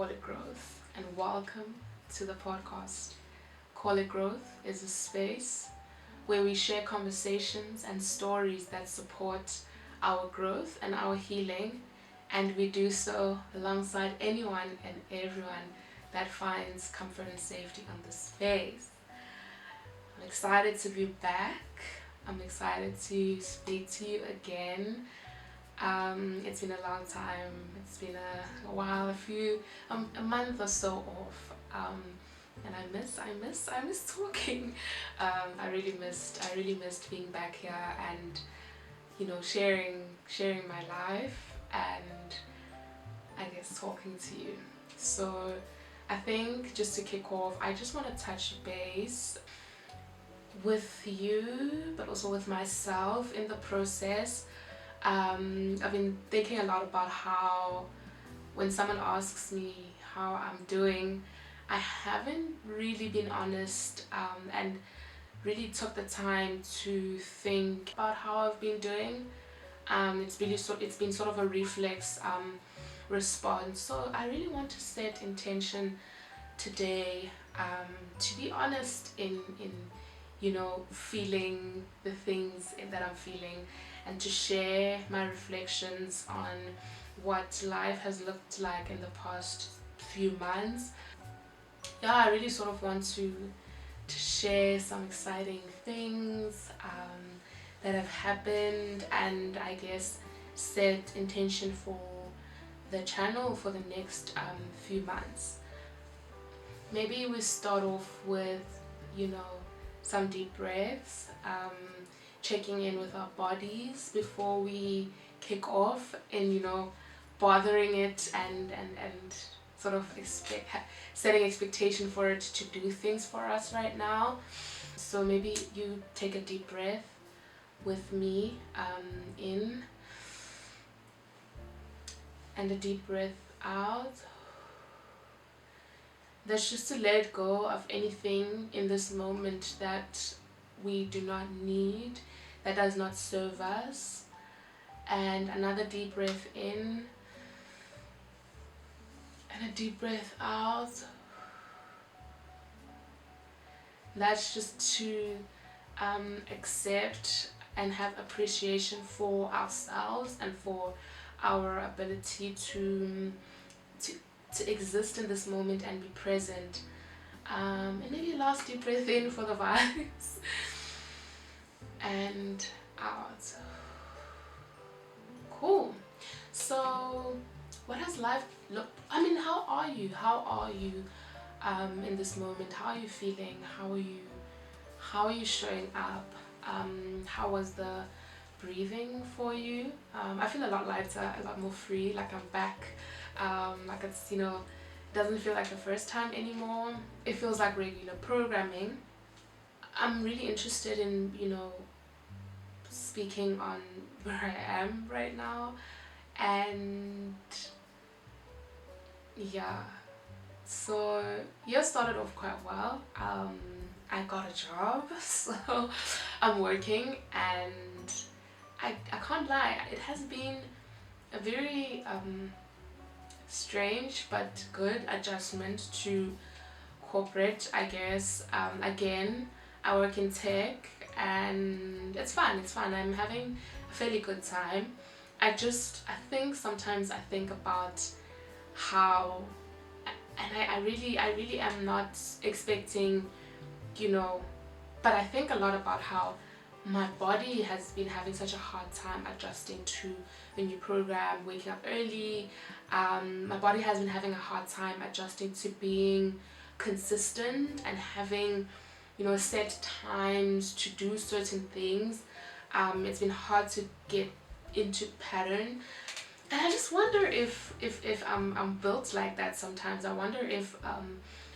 Call It Growth, and welcome to the podcast. Call It Growth is a space where we share conversations and stories that support our growth and our healing, and we do so alongside anyone and everyone that finds comfort and safety on this space. I'm excited to be back. I'm excited to speak to you again. It's been a long time. It's been a while, a month or so off. And I miss talking. I really missed being back here and sharing my life and I guess talking to you. So I think just to kick off, I just want to touch base with you, but also with myself in the process. I've been thinking a lot about how when someone asks me how I'm doing, I haven't really been honest and really took the time to think about how I've been doing. It's been sort of a reflex response. So I really want to set intention today to be honest in feeling the things that I'm feeling, and to share my reflections on what life has looked like in the past few months. Yeah, I really sort of want to share some exciting things that have happened, and I guess set intention for the channel for the next few months. Maybe we start off with some deep breaths, checking in with our bodies before we kick off and bothering it and sort of setting expectation for it to do things for us right now. So maybe you take a deep breath with me, in, and a deep breath out. That's just to let go of anything in this moment that we do not need, that does not serve us. And another deep breath in, and a deep breath out. That's just to accept and have appreciation for ourselves and for our ability to exist in this moment and be present. And maybe last deep breath in for the vibes. And out. Cool. So what has life looked, how are you in this moment? How are you feeling? How are you showing up? How was the breathing for you? I feel a lot lighter, a lot more free, like I'm back. Like it's doesn't feel like the first time anymore. It feels like regular programming. I'm really interested in speaking on where I am right now, and yeah, so year started off quite well. I got a job, so I'm working, and I can't lie, it has been a very strange but good adjustment to corporate, I guess. Again, I work in tech and it's fun. I'm having a fairly good time. I think sometimes I think about how, and I really am not expecting, but I think a lot about how my body has been having such a hard time adjusting to the new program, waking up early. My body has been having a hard time adjusting to being consistent and having set times to do certain things. It's been hard to get into pattern, and I just wonder if I'm built like that sometimes. I wonder if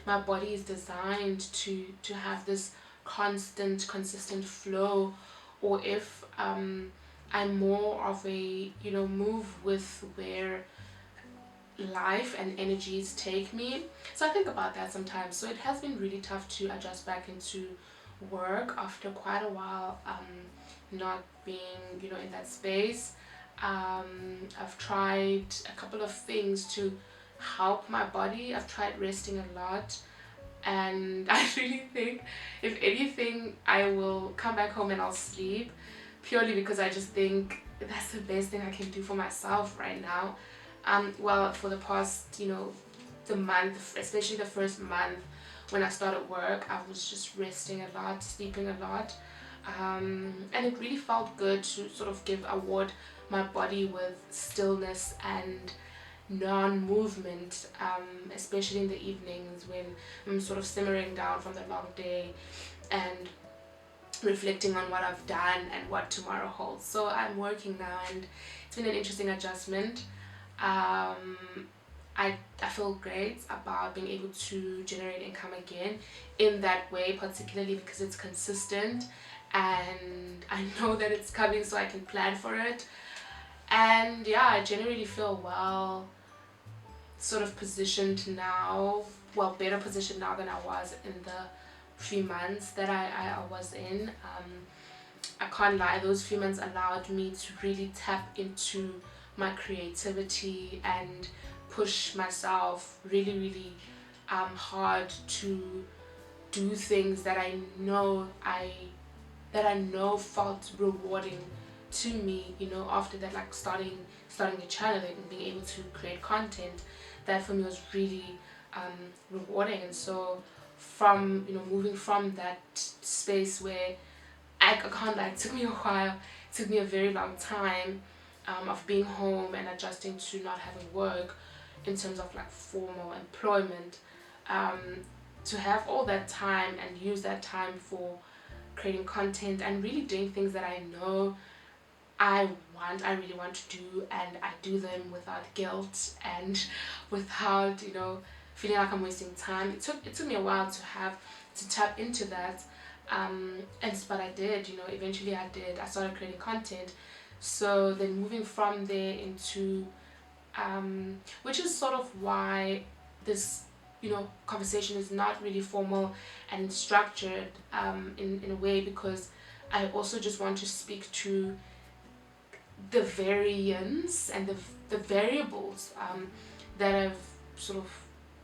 my body is designed to have this consistent flow, or if I'm more of a move with where life and energies take me. So I think about that sometimes. So it has been really tough to adjust back into work after quite a while not being in that space. I've tried a couple of things to help my body. I've tried resting a lot, and I really think, if anything, I will come back home and I'll sleep, purely because I just think that's the best thing I can do for myself right now. Well, for the past, the month, especially the first month when I started work, I was just resting a lot, sleeping a lot, and it really felt good to sort of award my body with stillness and non-movement, especially in the evenings when I'm sort of simmering down from the long day and reflecting on what I've done and what tomorrow holds. So I'm working now, and it's been an interesting adjustment. I feel great about being able to generate income again in that way, particularly because it's consistent and I know that it's coming, so I can plan for it. And yeah, I generally feel sort of positioned now, better positioned now than I was in the few months that I was in. I can't lie, those few months allowed me to really tap into my creativity and push myself really, really hard to do things that I know felt rewarding to me, after that, like starting a channel and being able to create content. That for me was really rewarding. And so from moving from that space where I can't lie, it took me a while, it took me a very long time of being home and adjusting to not having work in terms of like formal employment, to have all that time and use that time for creating content and really doing things that I know I really want to do, and I do them without guilt and without feeling like I'm wasting time. It took me a while to tap into that, but I did. Eventually I did. I started creating content. So then moving from there into which is sort of why this conversation is not really formal and structured in a way, because I also just want to speak to the variance and the variables that have sort of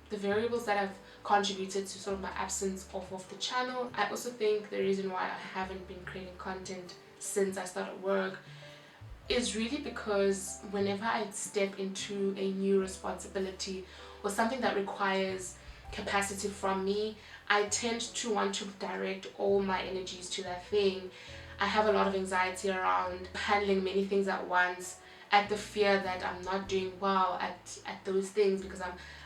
the variables that have contributed to sort of my absence off of the channel. I also think the reason why I haven't been creating content since I started work is really because whenever I step into a new responsibility or something that requires capacity from me, I tend to want to direct all my energies to that thing. I have a lot of anxiety around handling many things at once, at the fear that I'm not doing well at those things because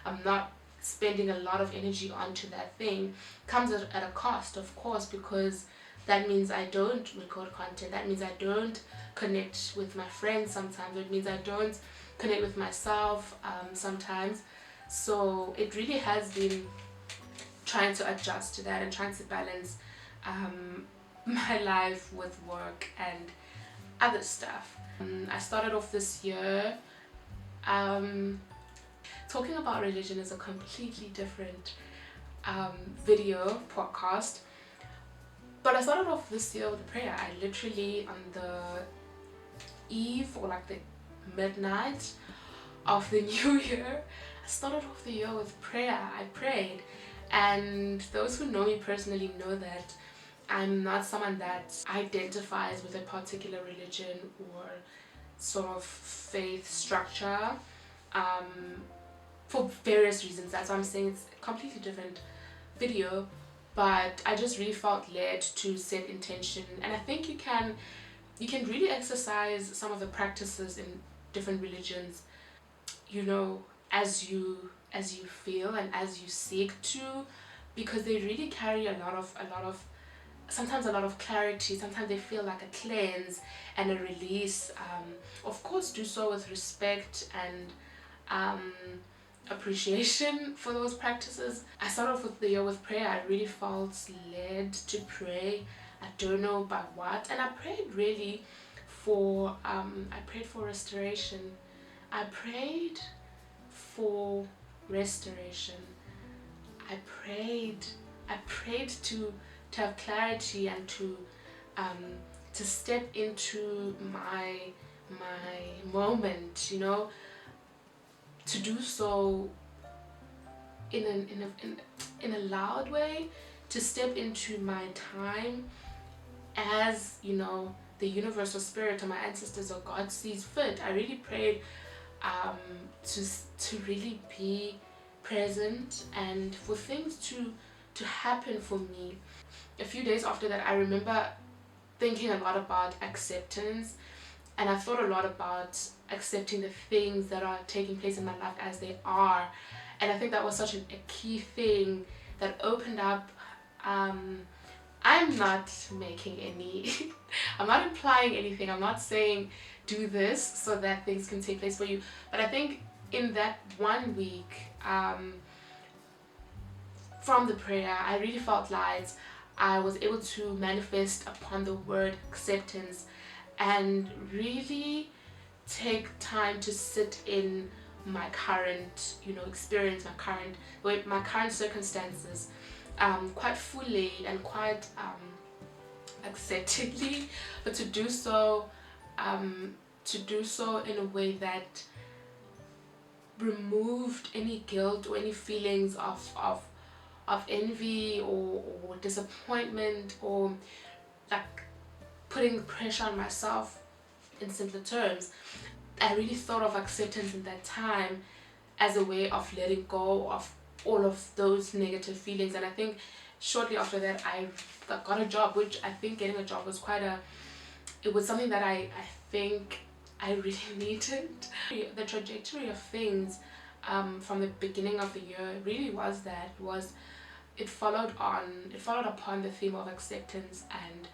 I'm not spending a lot of energy onto that thing. Comes at a cost, of course, because that means I don't record content. That means I don't connect with my friends sometimes. It means I don't connect with myself sometimes. So it really has been trying to adjust to that and trying to balance my life with work and other stuff. I started off this year talking about religion is a completely different video podcast, but I started off this year with prayer. I literally, on the eve or like the midnight of the new year, I started off the year with prayer. I prayed, and those who know me personally know that I'm not someone that identifies with a particular religion or sort of faith structure for various reasons. That's why I'm saying it's a completely different video, but I just really felt led to set intention. And I think you can really exercise some of the practices in different religions, as you feel and as you seek to, because they really carry a lot of sometimes a lot of clarity. Sometimes they feel like a cleanse and a release. Of course, do so with respect and appreciation for those practices. I started off with the year with prayer. I really felt led to pray. I don't know by what, and I prayed really for restoration. I prayed for restoration. I prayed to have clarity and to step into my moment. to do so in a loud way, to step into my time as, you know, the universal spirit or my ancestors or God sees fit. I really prayed to really be present and for things to happen for me. A few days after that, I remember thinking a lot about acceptance, and I thought a lot about accepting the things that are taking place in my life as they are. And I think that was such a key thing that opened up. I'm not making any I'm not implying anything. I'm not saying do this so that things can take place for you, but I think in that 1 week, from the prayer, I really felt like I was able to manifest upon the word acceptance and really take time to sit in my current, you know, experience, my current circumstances, quite fully and quite acceptingly, but to do so in a way that removed any guilt or any feelings of envy or disappointment, or like putting pressure on myself. In simpler terms, I really thought of acceptance in that time as a way of letting go of all of those negative feelings. And I think shortly after that, I got a job, which I think getting a job was it was something that I think I really needed. The trajectory of things from the beginning of the year really was it followed upon the theme of acceptance and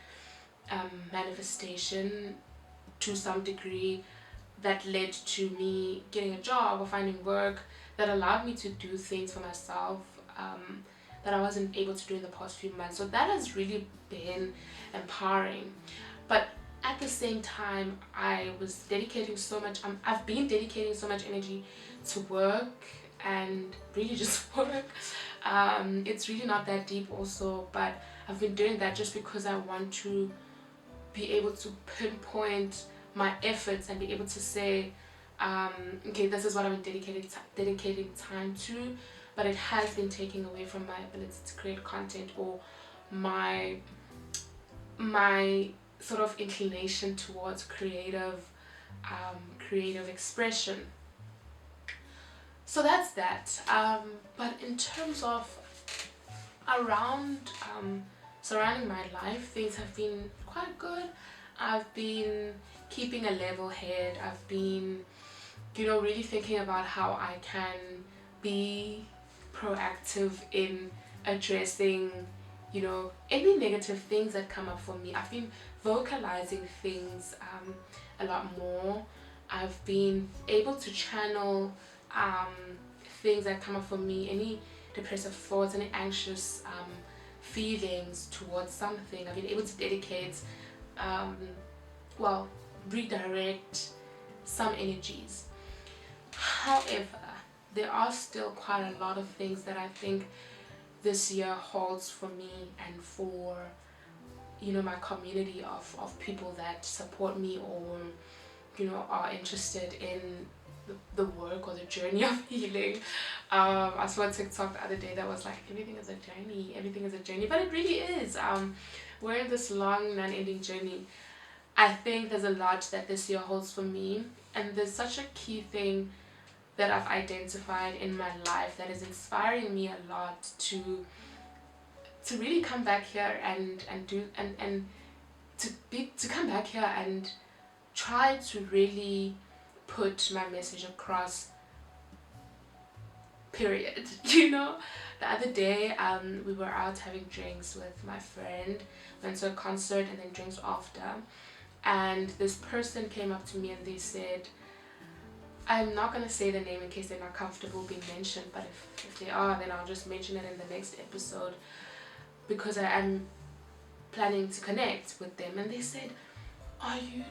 manifestation to some degree, that led to me getting a job or finding work that allowed me to do things for myself that I wasn't able to do in the past few months. So that has really been empowering. But at the same time, I've been dedicating so much energy to work and really just work. It's really not that deep also, but I've been doing that just because I want to be able to pinpoint my efforts and be able to say, okay, this is what I'm dedicating time to, but it has been taking away from my ability to create content or my sort of inclination towards creative expression. So that's that. But in terms of surrounding my life, things have been quite good. I've been keeping a level head. I've been, you know, really thinking about how I can be proactive in addressing, you know, any negative things that come up for me. I've been vocalizing things a lot more. I've been able to channel things that come up for me, any depressive thoughts, any anxious feelings towards something. I've been able to dedicate, redirect some energies. However, there are still quite a lot of things that I think this year holds for me and for, you know, my community of people that support me or, you know, are interested in the work or the journey of healing. I saw a TikTok the other day that was like, everything is a journey, but it really is. We're in this long, non-ending journey. I think there's a lot that this year holds for me, and there's such a key thing that I've identified in my life that is inspiring me a lot to really come back here and come back here and try to really put my message across, period. You know, the other day we were out having drinks with my friend, went to a concert and then drinks after, and this person came up to me and they said, I'm not going to say the name in case they're not comfortable being mentioned, but if they are, then I'll just mention it in the next episode, because I am planning to connect with them. And they said,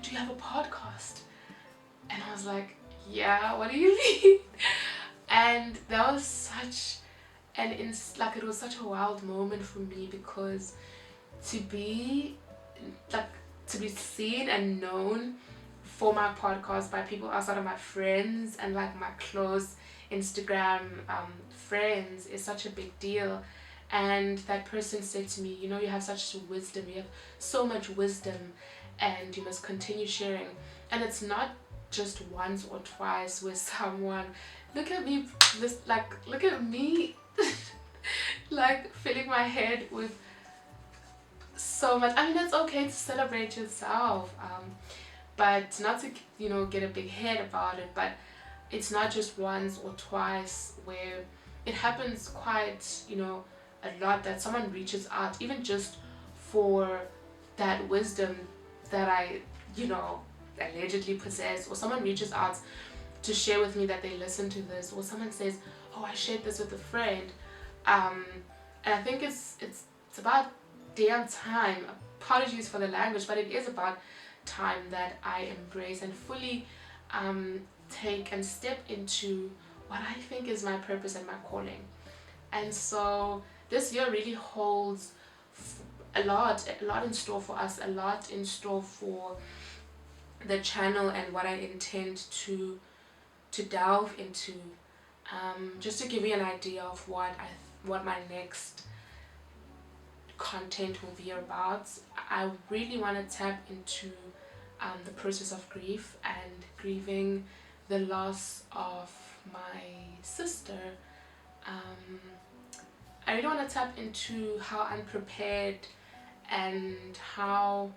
do you have a podcast? And I was like, yeah, what do you mean? And that was such it was such a wild moment for me, because to be seen and known for my podcast by people outside of my friends and like my close Instagram friends is such a big deal. And that person said to me, you know, you have such wisdom, you have so much wisdom, and you must continue sharing. And it's not just once or twice with someone. Look at me, look at me, like filling my head with so much. I mean, it's okay to celebrate yourself, but not to, you know, get a big head about it. But it's not just once or twice, where it happens quite, you know, a lot, that someone reaches out even just for that wisdom that I, you know, allegedly possess, or someone reaches out to share with me that they listen to this, or someone says, oh, I shared this with a friend. And I think it's about damn time, apologies for the language, but it is about time that I embrace and fully take and step into what I think is my purpose and my calling. And so this year really holds a lot in store for us, a lot in store for the channel and what I intend to delve into. Just to give you an idea of what my next content will be about, I really want to tap into the process of grief and grieving the loss of my sister. I really want to tap into how unprepared and how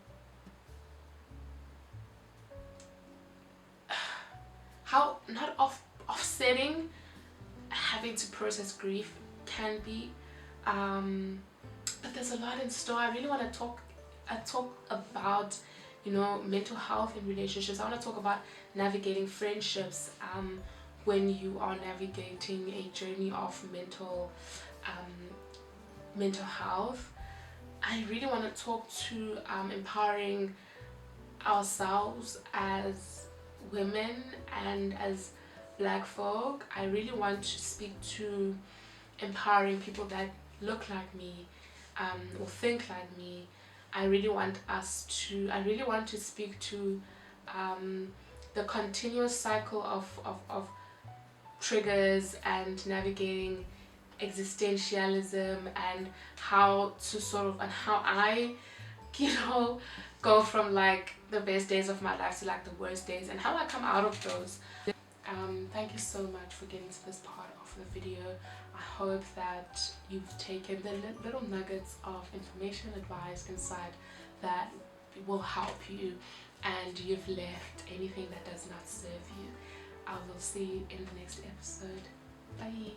not offsetting having to process grief can be, but there's a lot in store. I really want to talk about, you know, mental health in relationships. I want to talk about navigating friendships when you are navigating a journey of mental health. I really want to talk to empowering ourselves as women and as Black folk. I really want to speak to empowering people that look like me or think like me. I really want to speak to the continuous cycle of triggers and navigating existentialism, and how I, you know, go from like the best days of my life to like the worst days, and how I come out of those. Thank you so much for getting to this part of the video. I hope that you've taken the little nuggets of information, advice, insight that will help you, and you've left anything that does not serve you. I will see you in the next episode. Bye.